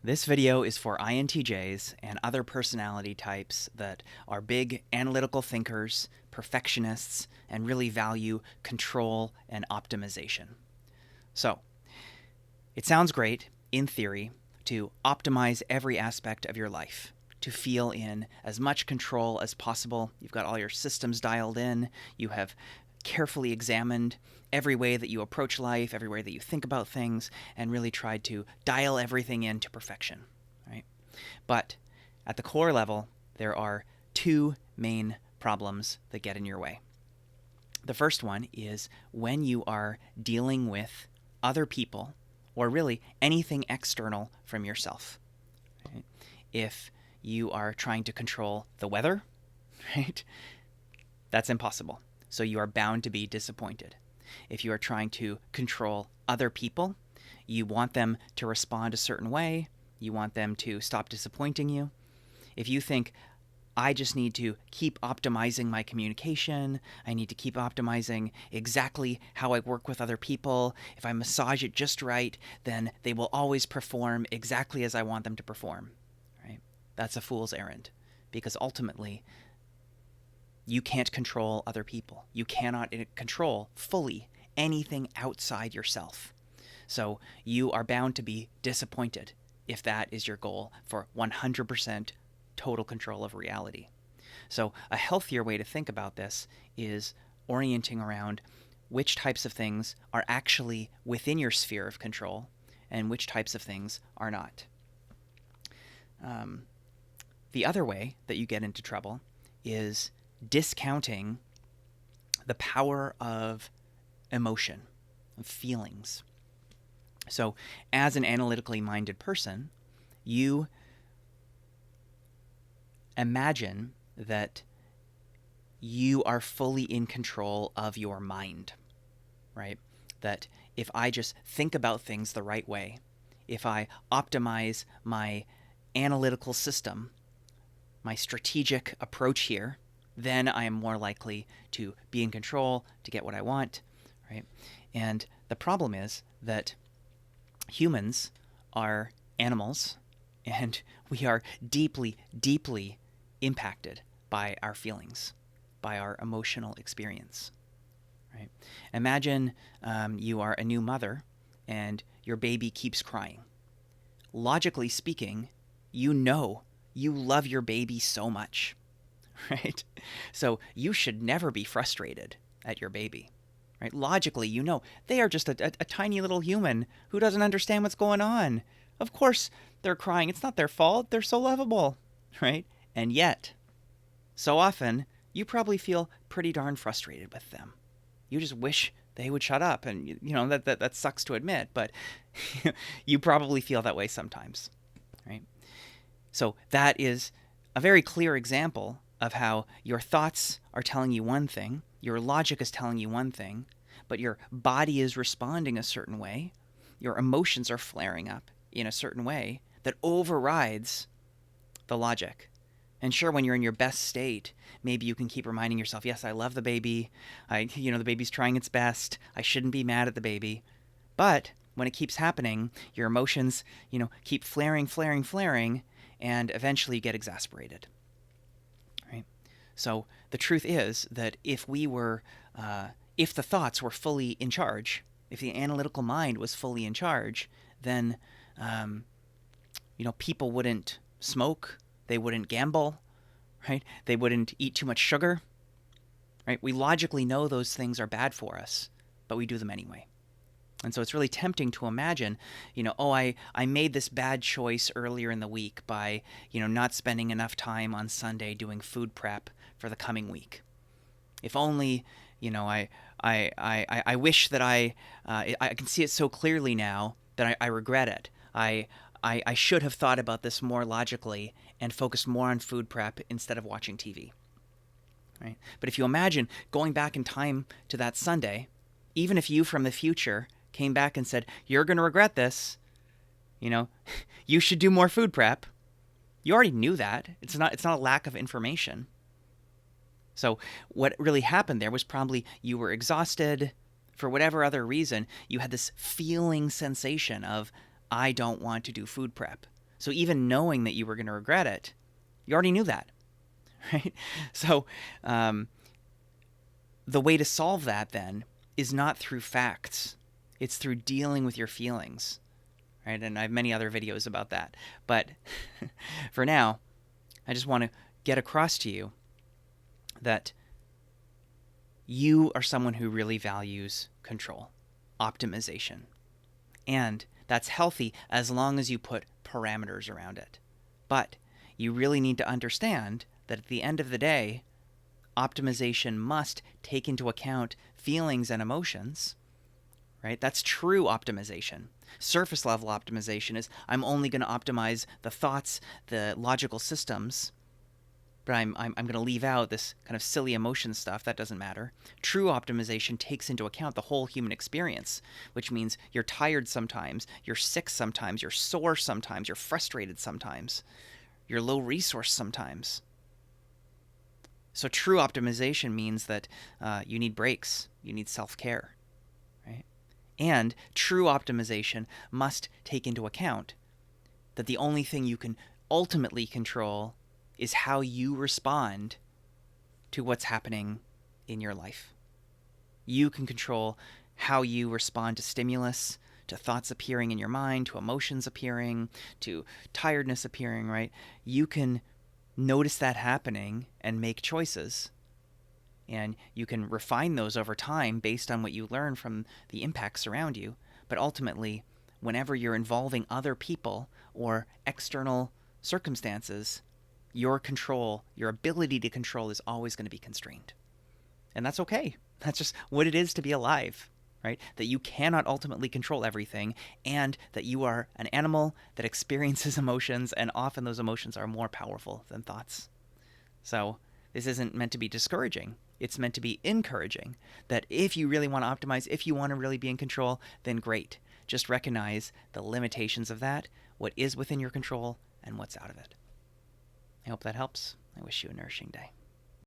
This video is for INTJs and other personality types that are big analytical thinkers, perfectionists, and really value control and optimization. So, it sounds great, in theory, to optimize every aspect of your life, to feel in as much control as possible. You've got all your systems dialed in, you have carefully examined every way that you approach life, every way that you think about things, and really tried to dial everything in to perfection, right? But at the core level, there are two main problems that get in your way. The first one is when you are dealing with other people, or really anything external from yourself. Right? If you are trying to control the weather, right? That's impossible. So you are bound to be disappointed. If you are trying to control other people, you want them to respond a certain way, you want them to stop disappointing you. If you think, I just need to keep optimizing my communication, I need to keep optimizing exactly how I work with other people, if I massage it just right, then they will always perform exactly as I want them to perform, right? That's a fool's errand, because ultimately, you can't control other people. You cannot control fully anything outside yourself. So you are bound to be disappointed if that is your goal for 100% total control of reality. So a healthier way to think about this is orienting around which types of things are actually within your sphere of control and which types of things are not. The other way that you get into trouble is discounting the power of emotion, of feelings. So, as an analytically minded person, you imagine that you are fully in control of your mind, right? That if I just think about things the right way, if I optimize my analytical system, my strategic approach here, then I am more likely to be in control, to get what I want, right? And the problem is that humans are animals, and we are deeply, deeply impacted by our feelings, by our emotional experience, right? Imagine you are a new mother, and your baby keeps crying. Logically speaking, you know you love your baby so much, right? So you should never be frustrated at your baby, right? Logically, you know they are just a tiny little human who doesn't understand what's going on. Of course they're crying. It's not their fault. They're so lovable, right? And yet, so often, you probably feel pretty darn frustrated with them. You just wish they would shut up. And, you know, that sucks to admit, but you probably feel that way sometimes, right? So that is a very clear example of how your thoughts are telling you one thing, your logic is telling you one thing, but your body is responding a certain way, your emotions are flaring up in a certain way that overrides the logic. And sure, when you're in your best state, maybe you can keep reminding yourself, yes, I love the baby. The baby's trying its best. I shouldn't be mad at the baby. But when it keeps happening, your emotions, keep flaring, and eventually you get exasperated. Right? So the truth is that if the thoughts were fully in charge, if the analytical mind was fully in charge, then, people wouldn't smoke, they wouldn't gamble, right? They wouldn't eat too much sugar, right? We logically know those things are bad for us, but we do them anyway. And so it's really tempting to imagine, I made this bad choice earlier in the week by, not spending enough time on Sunday doing food prep for the coming week. If only, I wish that I can see it so clearly now that I regret it. I should have thought about this more logically and focused more on food prep instead of watching TV. Right? But if you imagine going back in time to that Sunday, even if you from the future came back and said, you're going to regret this, you should do more food prep. You already knew that. It's not a lack of information. So what really happened there was probably you were exhausted. For whatever other reason, you had this feeling sensation of, I don't want to do food prep. So even knowing that you were going to regret it, you already knew that, right? So the way to solve that then is not through facts. It's through dealing with your feelings, right? And I have many other videos about that. But for now, I just want to get across to you that you are someone who really values control, optimization. And that's healthy as long as you put parameters around it. But you really need to understand that at the end of the day, optimization must take into account feelings and emotions, right? That's true optimization. Surface level optimization is I'm only going to optimize the thoughts, the logical systems, but I'm going to leave out this kind of silly emotion stuff. That doesn't matter. True optimization takes into account the whole human experience, which means you're tired sometimes, you're sick sometimes, you're sore sometimes, you're frustrated sometimes, you're low resource sometimes. So true optimization means that you need breaks, you need self-care, right? And true optimization must take into account that the only thing you can ultimately control is how you respond to what's happening in your life. You can control how you respond to stimulus, to thoughts appearing in your mind, to emotions appearing, to tiredness appearing, right? You can notice that happening and make choices. And you can refine those over time based on what you learn from the impacts around you. But ultimately, whenever you're involving other people or external circumstances, your control, your ability to control is always going to be constrained. And that's okay. That's just what it is to be alive, right? That you cannot ultimately control everything, and that you are an animal that experiences emotions, and often those emotions are more powerful than thoughts. So this isn't meant to be discouraging. It's meant to be encouraging, that if you really want to optimize, if you want to really be in control, then great. Just recognize the limitations of that, what is within your control, and what's out of it. I hope that helps. I wish you a nourishing day.